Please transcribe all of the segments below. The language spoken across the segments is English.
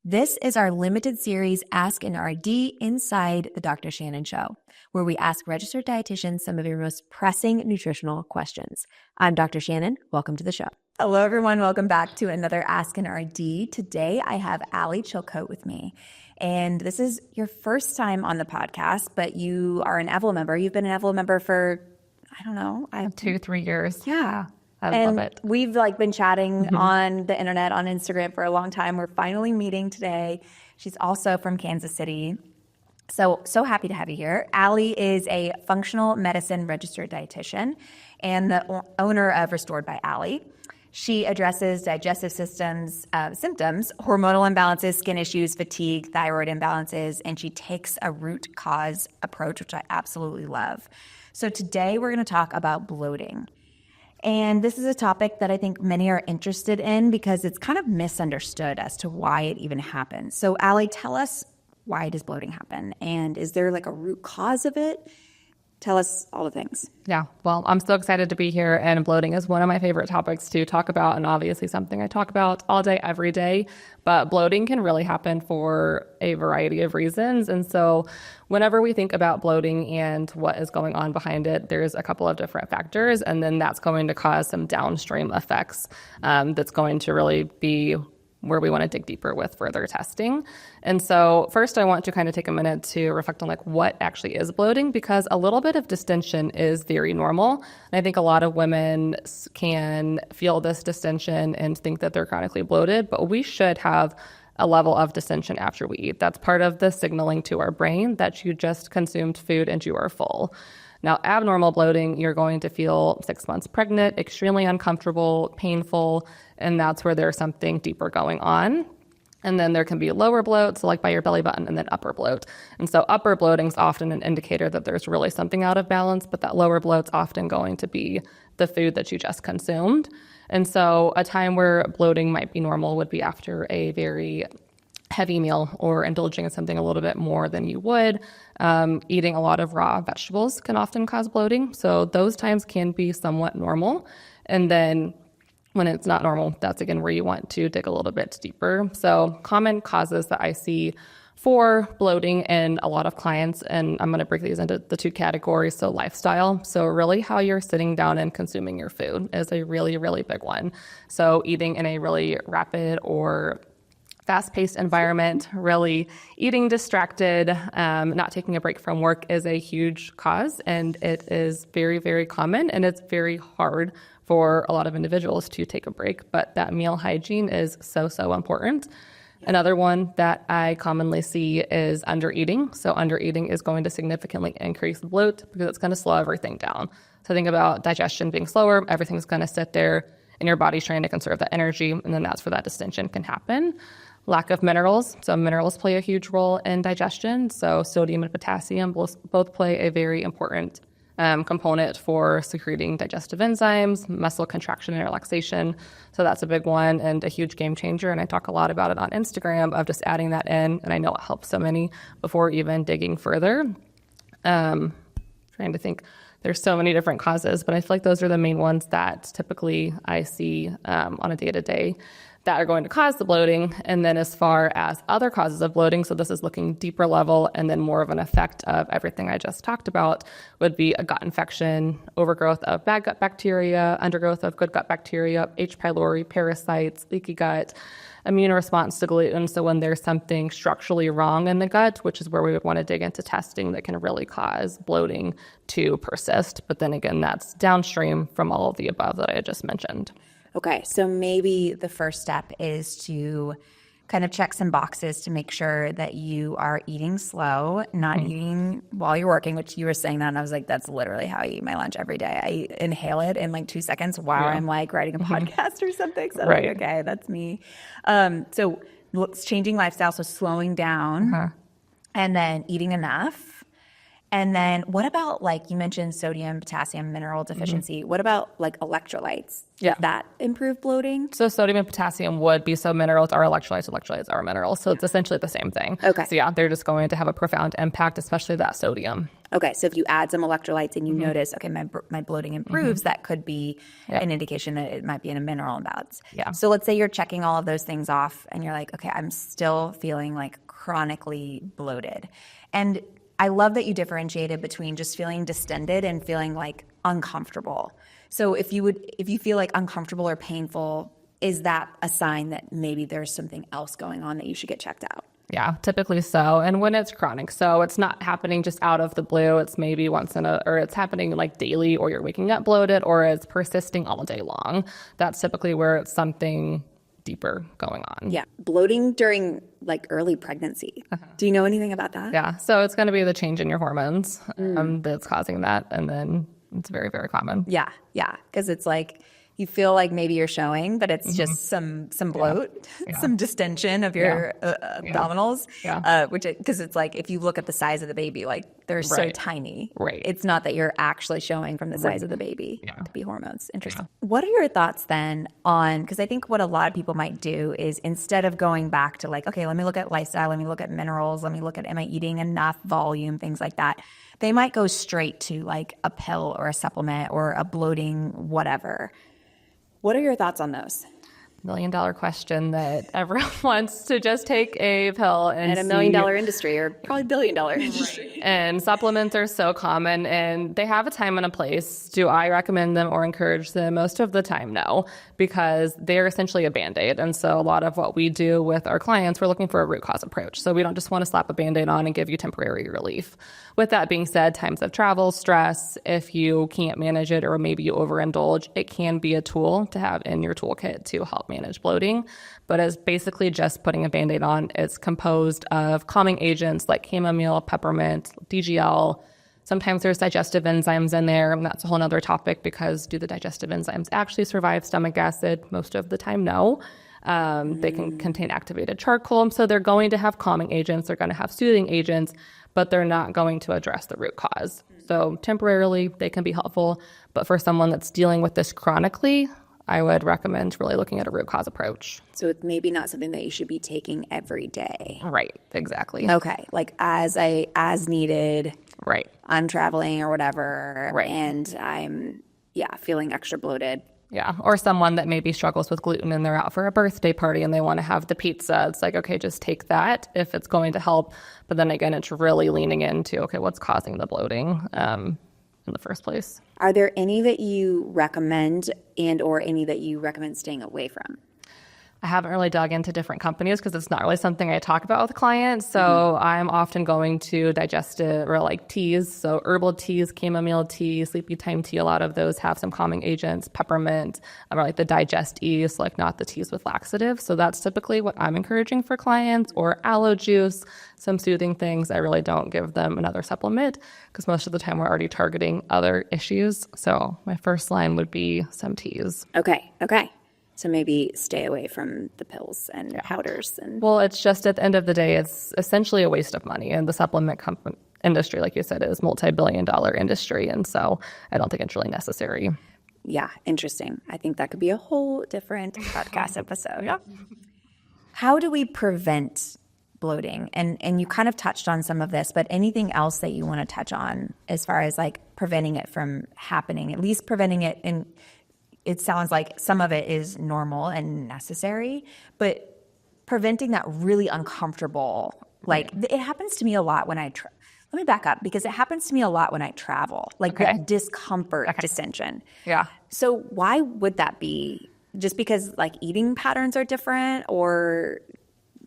This is our limited series, Ask an RD, inside the Dr. Shannon Show, where we ask registered dietitians some of your most pressing nutritional questions. I'm Dr. Shannon. Welcome to the show. Hello, everyone. Welcome back to another Ask an RD. Today, I have Allie Chilcote with me. And this is your first time on the podcast, but you are an Evel member. You've been an Evel member for, I don't know. 2-3 years. Yeah. I love it. We've been chatting on the internet, on Instagram for a long time. We're finally meeting today. She's also from Kansas City. So happy to have you here. Allie is a functional medicine registered dietitian and the owner of Restored by Allie. She addresses digestive systems symptoms, hormonal imbalances, skin issues, fatigue, thyroid imbalances, and she takes a root cause approach, which I absolutely love. So today we're going to talk about bloating. And this is a topic that I think many are interested in because it's kind of misunderstood as to why it even happens. So Allie, tell us, why does bloating happen? And is there like a root cause of it? Tell us all the things. Yeah, well, I'm so excited to be here, and bloating is one of my favorite topics to talk about, and obviously something I talk about all day, every day. But bloating can really happen for a variety of reasons. And so whenever we think about bloating and what is going on behind it, there's a couple of different factors, and then that's going to cause some downstream effects that's going to really be where we want to dig deeper with further testing. And so first I want to kind of take a minute to reflect on like what actually is bloating, because a little bit of distension is very normal. And I think a lot of women can feel this distension and think that they're chronically bloated, but we should have a level of distension after we eat. That's part of the signaling to our brain that you just consumed food and you are full. Now, abnormal bloating, you're going to feel 6 months pregnant, extremely uncomfortable, painful, and that's where there's something deeper going on. And then there can be lower bloat, so like by your belly button, and then upper bloat. And so upper bloating is often an indicator that there's really something out of balance, but that lower bloat's often going to be the food that you just consumed. And so a time where bloating might be normal would be after a very heavy meal or indulging in something a little bit more than you would. Eating a lot of raw vegetables can often cause bloating. So those times can be somewhat normal. And then when it's not normal, that's again where you want to dig a little bit deeper. So common causes that I see for bloating in a lot of clients, and I'm going to break these into the two categories. So lifestyle. So really how you're sitting down and consuming your food is a really, really big one. So eating in a really rapid or fast-paced environment, really eating distracted, not taking a break from work is a huge cause, and it is very, very common, and it's very hard for a lot of individuals to take a break, but that meal hygiene is so, so important. Another one that I commonly see is undereating. So undereating is going to significantly increase bloat because it's going to slow everything down. So think about digestion being slower, everything's going to sit there, and your body's trying to conserve that energy, and then that's where that distension can happen. Lack of minerals. So minerals play a huge role in digestion. So sodium and potassium both play a very important component for secreting digestive enzymes, muscle contraction and relaxation. So that's a big one and a huge game changer. And I talk a lot about it on Instagram of just adding that in. And I know it helps so many before even digging further. Trying to think. There's so many different causes, but I feel like those are the main ones that typically I see on a day-to-day that are going to cause the bloating. And then as far as other causes of bloating, so this is looking deeper level and then more of an effect of everything I just talked about, would be a gut infection, overgrowth of bad gut bacteria, undergrowth of good gut bacteria, H. pylori, parasites, leaky gut, immune response to gluten. So when there's something structurally wrong in the gut, which is where we would want to dig into testing that can really cause bloating to persist. But then again, that's downstream from all of the above that I had just mentioned. Okay, so maybe the first step is to kind of check some boxes to make sure that you are eating slow, not eating while you're working, which you were saying that, and I was like, that's literally how I eat my lunch every day. I inhale it in like 2 seconds while I'm like writing a podcast or something. So Right. like, okay, that's me. So it's changing lifestyle, so slowing down and then eating enough. And then what about, like, you mentioned sodium, potassium, mineral deficiency. What about like electrolytes? Yeah. Does that improve bloating? So sodium and potassium would be, so minerals are electrolytes, electrolytes are minerals. So it's essentially the same thing. Okay. So yeah, they're just going to have a profound impact, especially that sodium. Okay, so if you add some electrolytes and you notice, okay, my bloating improves, that could be an indication that it might be in a mineral imbalance. Yeah. So let's say you're checking all of those things off and you're like, okay, I'm still feeling like chronically bloated. And I love that you differentiated between just feeling distended and feeling like uncomfortable. So if you feel like uncomfortable or painful, is that a sign that maybe there's something else going on that you should get checked out? Yeah, typically so. And when it's chronic, so it's not happening just out of the blue. It's maybe or it's happening like daily, or you're waking up bloated, or it's persisting all day long. That's typically where it's something deeper going on. Yeah. Bloating during like early pregnancy. Do you know anything about that? Yeah. So it's going to be the change in your hormones that's causing that. And then it's very, very common. Yeah. Yeah. Because it's like, you feel like maybe you're showing, but it's just some bloat, some distension of your abdominals. Yeah. Because it's like, if you look at the size of the baby, like they're so tiny. Right. It's not that you're actually showing from the size of the baby to be hormones. Interesting. Yeah. What are your thoughts then on, because I think what a lot of people might do is, instead of going back to like, okay, let me look at lifestyle, let me look at minerals, let me look at, am I eating enough volume, things like that. They might go straight to like a pill or a supplement or a bloating whatever. What are your thoughts on those? $1 million question that everyone wants to just take a pill and $1 million industry, or probably $1 billion industry. And supplements are so common, and they have a time and a place. Do I recommend them or encourage them? Most of the time, no, because they're essentially a Band-Aid. And so a lot of what we do with our clients, we're looking for a root cause approach. So we don't just want to slap a Band-Aid on and give you temporary relief. With that being said, times of travel, stress, if you can't manage it or maybe you overindulge, it can be a tool to have in your toolkit to help manage bloating. But it's basically just putting a Band-Aid on. It's composed of calming agents like chamomile, peppermint, DGL. Sometimes there's digestive enzymes in there, and that's a whole other topic, because do the digestive enzymes actually survive stomach acid? Most of the time, no. They can contain activated charcoal, so they're going to have calming agents, they're going to have soothing agents, but they're not going to address the root cause. So temporarily, they can be helpful, but for someone that's dealing with this chronically, I would recommend really looking at a root cause approach. So it's maybe not something that you should be taking every day. Right, exactly. Okay, like as needed. Right. I'm traveling or whatever, Right. and I'm feeling extra bloated. Yeah, or someone that maybe struggles with gluten and they're out for a birthday party and they want to have the pizza. It's like, okay, just take that if it's going to help. But then again, it's really leaning into, okay, what's causing the bloating in the first place? Are there any that you recommend or any that you recommend staying away from? I haven't really dug into different companies because it's not really something I talk about with clients. So I'm often going to digestive or like teas. So herbal teas, chamomile tea, sleepy time tea, a lot of those have some calming agents, peppermint, or like the digest-ease, like not the teas with laxatives. So that's typically what I'm encouraging for clients, or aloe juice, some soothing things. I really don't give them another supplement because most of the time we're already targeting other issues. So my first line would be some teas. Okay. So maybe stay away from the pills and powders. Well, it's just at the end of the day, it's essentially a waste of money. And the supplement industry, like you said, is multi-billion-dollar industry. And so I don't think it's really necessary. Yeah, interesting. I think that could be a whole different podcast episode. Yeah. How do we prevent bloating? And you kind of touched on some of this, but anything else that you want to touch on as far as like preventing it from happening, at least preventing it in... It sounds like some of it is normal and necessary, but preventing that really uncomfortable, like it happens to me a lot when let me back up, because it happens to me a lot when I travel, like that discomfort, distension. Yeah. So why would that be? Just because like eating patterns are different, or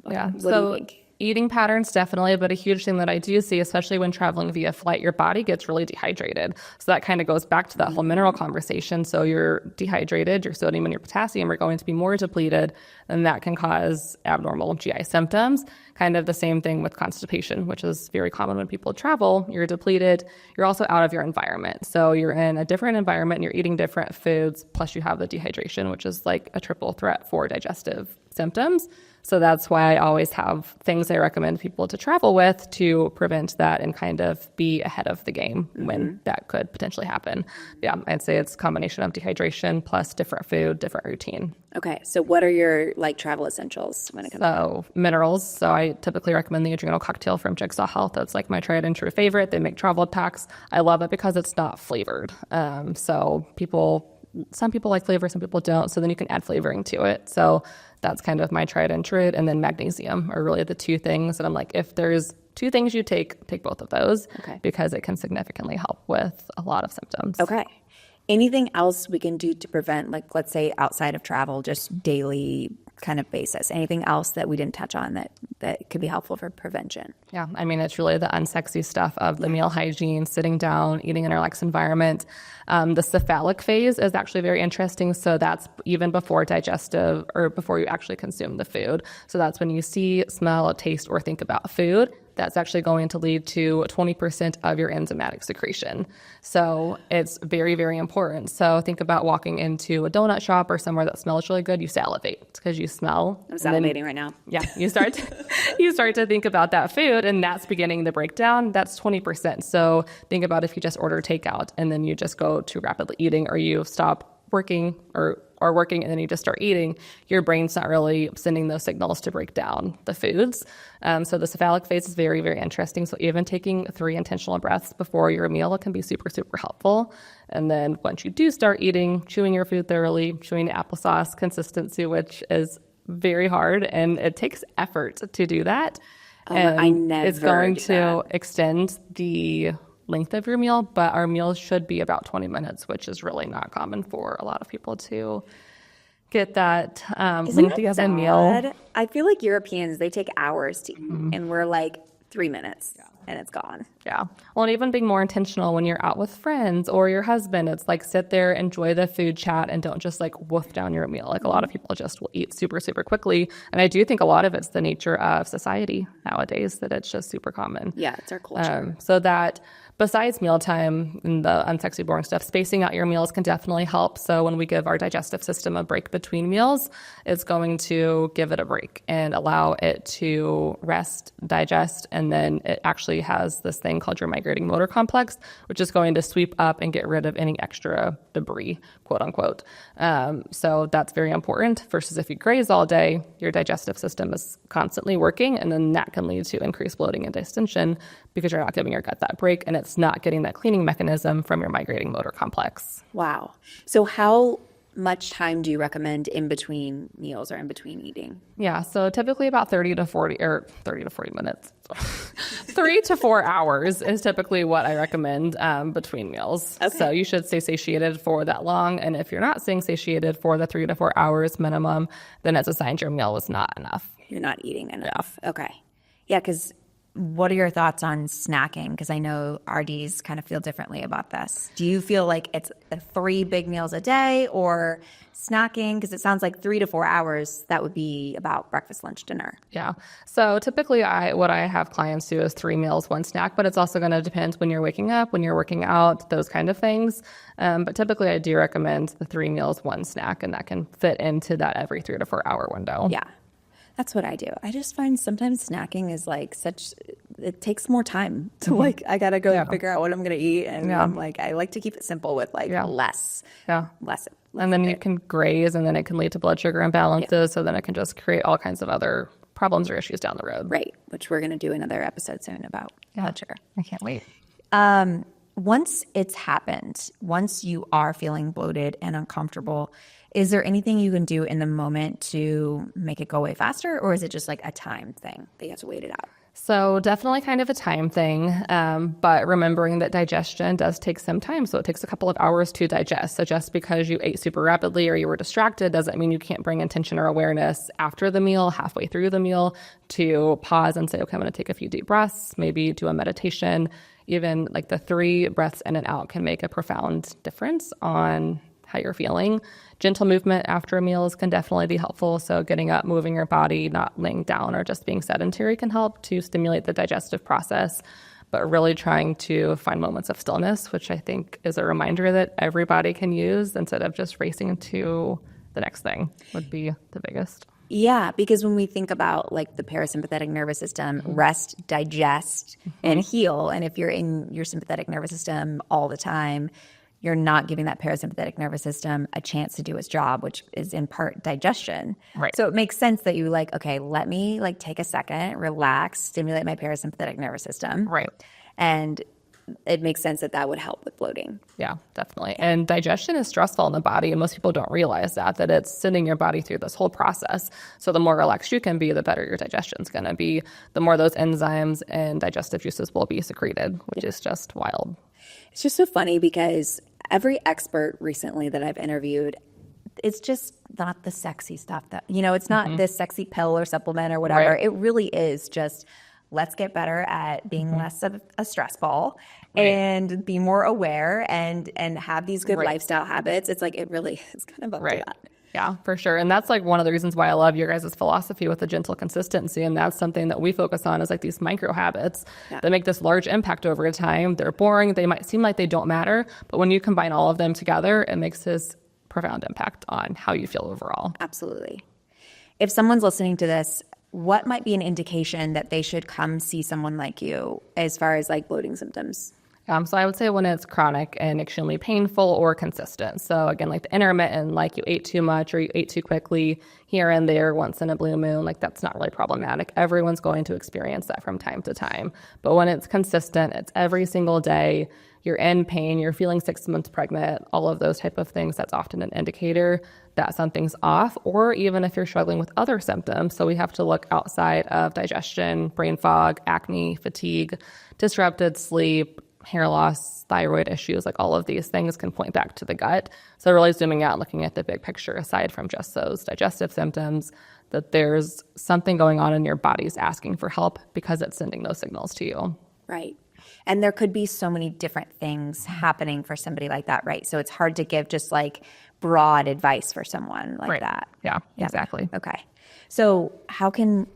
what do you think? Eating patterns, definitely, but a huge thing that I do see, especially when traveling via flight, your body gets really dehydrated. So that kind of goes back to that whole mineral conversation. So you're dehydrated, your sodium and your potassium are going to be more depleted, and that can cause abnormal GI symptoms. Kind of the same thing with constipation, which is very common when people travel. You're depleted. You're also out of your environment. So you're in a different environment and you're eating different foods, plus you have the dehydration, which is like a triple threat for digestive symptoms. So that's why I always have things I recommend people to travel with to prevent that and kind of be ahead of the game when that could potentially happen. Yeah, I'd say it's a combination of dehydration plus different food, different routine. Okay, so what are your like travel essentials when it comes So minerals. So I typically recommend the Adrenal Cocktail from Jigsaw Health. That's like my tried and true favorite. They make travel packs. I love it because it's not flavored. So some people like flavor, some people don't. So then you can add flavoring to it. So that's kind of my tried and true. And then magnesium are really the two things that I'm like, if there's two things you take both of those because it can significantly help with a lot of symptoms. Okay. Anything else we can do to prevent, like, let's say outside of travel, just daily kind of basis? Anything else that we didn't touch on that could be helpful for prevention? Yeah, I mean, it's really the unsexy stuff of the meal hygiene, sitting down, eating in a relaxed environment. The cephalic phase is actually very interesting. So that's even before digestive or before you actually consume the food. So that's when you see, smell, taste, or think about food. That's actually going to lead to 20% of your enzymatic secretion. So it's very, very important. So think about walking into a donut shop or somewhere that smells really good. You salivate because you smell. I'm salivating right now. Yeah, you start to think about that food, and that's beginning the breakdown. That's 20%. So think about if you just order takeout and then you just go to rapidly eating, or you stop working or working and then you just start eating, your brain's not really sending those signals to break down the foods. So the cephalic phase is very, very interesting. So even taking 3 intentional breaths before your meal can be super, super helpful. And then once you do start eating, chewing your food thoroughly, chewing the applesauce consistency, which is very hard and it takes effort to do that. And I never it's going do to that. extend the length of your meal, but our meals should be about 20 minutes, which is really not common for a lot of people to get that lengthy of a meal. I feel like Europeans, they take hours to eat, and we're like 3 minutes, and it's gone. Yeah. Well, and even being more intentional when you're out with friends or your husband, it's like sit there, enjoy the food, chat, and don't just like wolf down your meal. Like a lot of people just will eat super, super quickly. And I do think a lot of it's the nature of society nowadays that it's just super common. Yeah, it's our culture. So that besides mealtime and the unsexy, boring stuff, spacing out your meals can definitely help. So when we give our digestive system a break between meals, it's going to give it a break and allow it to rest, digest, and then it actually has this thing called your migrating motor complex, which is going to sweep up and get rid of any extra debris, quote unquote. So that's very important versus if you graze all day, your digestive system is constantly working, and then that can lead to increased bloating and distension because you're not giving your gut that break, and it's not getting that cleaning mechanism from your migrating motor complex. Wow. So how much time do you recommend in between meals or in between eating? Yeah, so typically about 30 to 40 minutes. 3 to 4 hours is typically what I recommend between meals. Okay. So you should stay satiated for that long. And if you're not staying satiated for the 3 to 4 hours minimum, then it's a sign your meal was not enough. You're not eating enough. Yeah. Okay. Yeah, because what are your thoughts on snacking? Because I know RDs kind of feel differently about this. Do you feel like it's 3 big meals a day or snacking? Because it sounds like 3 to 4 hours, that would be about breakfast, lunch, dinner. Yeah. So typically what I have clients do is 3 meals, 1 snack, but it's also going to depend when you're waking up, when you're working out, those kind of things. But typically I do recommend the 3 meals, 1 snack, and that can fit into that every 3 to 4 hour window. Yeah. That's what I do. I just find sometimes snacking is like it takes more time to like, I got to go figure out what I'm going to eat. And I'm like, I like to keep it simple with like less. And then you can graze, and then it can lead to blood sugar imbalances. Yeah. So then it can just create all kinds of other problems or issues down the road. Right. Which we're going to do another episode soon about blood sugar. I can't wait. Once it's happened, once you are feeling bloated and uncomfortable, is there anything you can do in the moment to make it go away faster? Or is it just like a time thing that you have to wait it out? So definitely kind of a time thing, but remembering that digestion does take some time. So it takes a couple of hours to digest. So just because you ate super rapidly or you were distracted doesn't mean you can't bring intention or awareness after the meal, halfway through the meal, to pause and say, okay, I'm going to take a few deep breaths, maybe do a meditation. Even like the 3 breaths in and out can make a profound difference on how you're feeling. Gentle movement after a meal can definitely be helpful. So getting up, moving your body, not laying down or just being sedentary can help to stimulate the digestive process. But really trying to find moments of stillness, which I think is a reminder that everybody can use instead of just racing to the next thing, would be the biggest. Yeah, because when we think about like the parasympathetic nervous system, rest, digest, and heal. And if you're in your sympathetic nervous system all the time, you're not giving that parasympathetic nervous system a chance to do its job, which is in part digestion. Right. So it makes sense that you like, okay, let me like take a second, relax, stimulate my parasympathetic nervous system. Right. And it makes sense that that would help with bloating. Yeah, definitely. And digestion is stressful in the body, and most people don't realize that it's sending your body through this whole process. So the more relaxed you can be, the better your digestion's going to be, the more those enzymes and digestive juices will be secreted, which is just wild. It's just so funny because every expert recently that I've interviewed, it's just not the sexy stuff that, it's not this sexy pill or supplement or whatever. Right. It really is just, let's get better at being less of a stress ball and be more aware and have these good lifestyle habits. It's like, it really is kind of up to that. Yeah, for sure. And that's like one of the reasons why I love your guys' philosophy with the gentle consistency. And that's something that we focus on is like these micro habits that make this large impact over time. They're boring. They might seem like they don't matter. But when you combine all of them together, it makes this profound impact on how you feel overall. Absolutely. If someone's listening to this, what might be an indication that they should come see someone like you as far as like bloating symptoms? So I would say when it's chronic and extremely painful or consistent. So again, like the intermittent, like you ate too much or you ate too quickly here and there once in a blue moon, like that's not really problematic. Everyone's going to experience that from time to time. But when it's consistent, it's every single day, you're in pain, you're feeling 6 months pregnant, all of those type of things, that's often an indicator that something's off, or even if you're struggling with other symptoms. So we have to look outside of digestion, brain fog, acne, fatigue, disrupted sleep, hair loss, thyroid issues, like all of these things can point back to the gut. So really zooming out, looking at the big picture aside from just those digestive symptoms, that there's something going on and your body's asking for help because it's sending those signals to you. Right. And there could be so many different things happening for somebody like that, right? So it's hard to give just like broad advice for someone like that. Yeah, exactly. Okay. So how can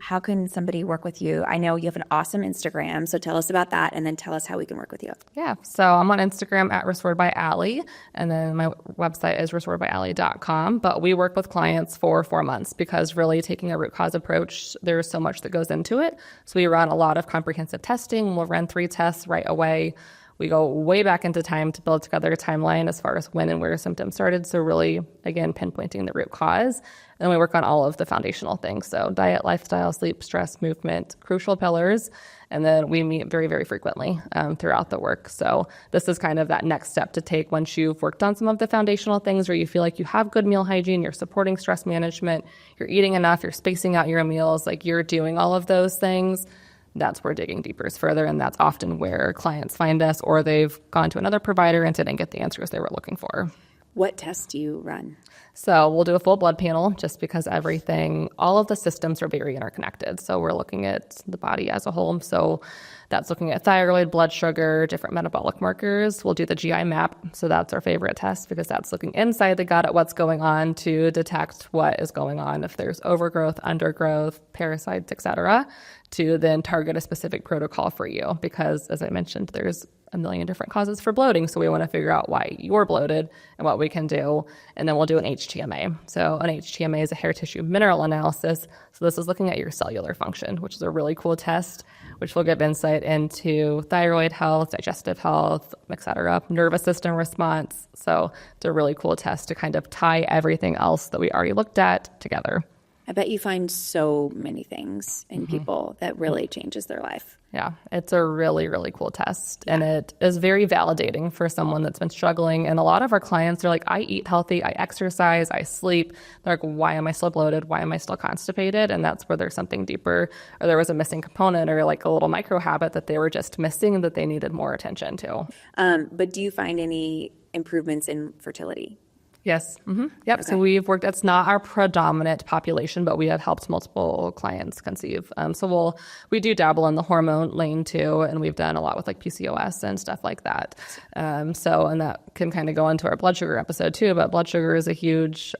somebody work with you? I know you have an awesome Instagram, so tell us about that and then tell us how we can work with you. Yeah, so I'm on Instagram at Restored by Allie, and then my website is restoredbyallie.com. But we work with clients for 4 months because really taking a root cause approach, there's so much that goes into it. So we run a lot of comprehensive testing. We'll run 3 tests right away. We go way back into time to build together a timeline as far as when and where symptoms started. So really, again, pinpointing the root cause. And we work on all of the foundational things. So diet, lifestyle, sleep, stress, movement, crucial pillars. And then we meet very, very frequently throughout the work. So this is kind of that next step to take once you've worked on some of the foundational things where you feel like you have good meal hygiene, you're supporting stress management, you're eating enough, you're spacing out your meals, like you're doing all of those things. That's where digging deeper is further, and that's often where clients find us, or they've gone to another provider and didn't get the answers they were looking for. What tests do you run? So we'll do a full blood panel just because all of the systems are very interconnected. So we're looking at the body as a whole. So that's looking at thyroid, blood sugar, different metabolic markers. We'll do the GI map. So that's our favorite test because that's looking inside the gut at what's going on to detect what is going on, if there's overgrowth, undergrowth, parasites, etc., to then target a specific protocol for you. Because as I mentioned, there's a million different causes for bloating. So we want to figure out why you're bloated and what we can do. And then we'll do an HTMA. So an HTMA is a hair tissue mineral analysis. So this is looking at your cellular function, which is a really cool test, which will give insight into thyroid health, digestive health, et cetera, nervous system response. So it's a really cool test to kind of tie everything else that we already looked at together. I bet you find so many things in people that really changes their life. Yeah, it's a really, really cool test. And it is very validating for someone that's been struggling. And a lot of our clients are like, I eat healthy, I exercise, I sleep. They're like, why am I still bloated? Why am I still constipated? And that's where there's something deeper, or there was a missing component or like a little micro habit that they were just missing that they needed more attention to. But do you find any improvements in fertility? Yes. Mm-hmm. Yep. Okay. So we've worked, it's not our predominant population, but we have helped multiple clients conceive. So we do dabble in the hormone lane too. And we've done a lot with like PCOS and stuff like that. And that can kind of go into our blood sugar episode too, but blood sugar is a huge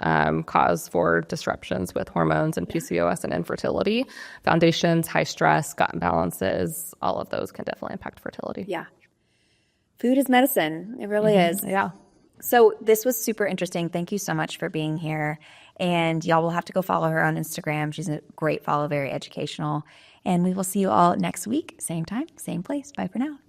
cause for disruptions with hormones and PCOS and infertility. Foundations, high stress, gut imbalances, all of those can definitely impact fertility. Yeah. Food is medicine. It really is. Yeah. So this was super interesting. Thank you so much for being here. And y'all will have to go follow her on Instagram. She's a great follow, very educational. And we will see you all next week, same time, same place. Bye for now.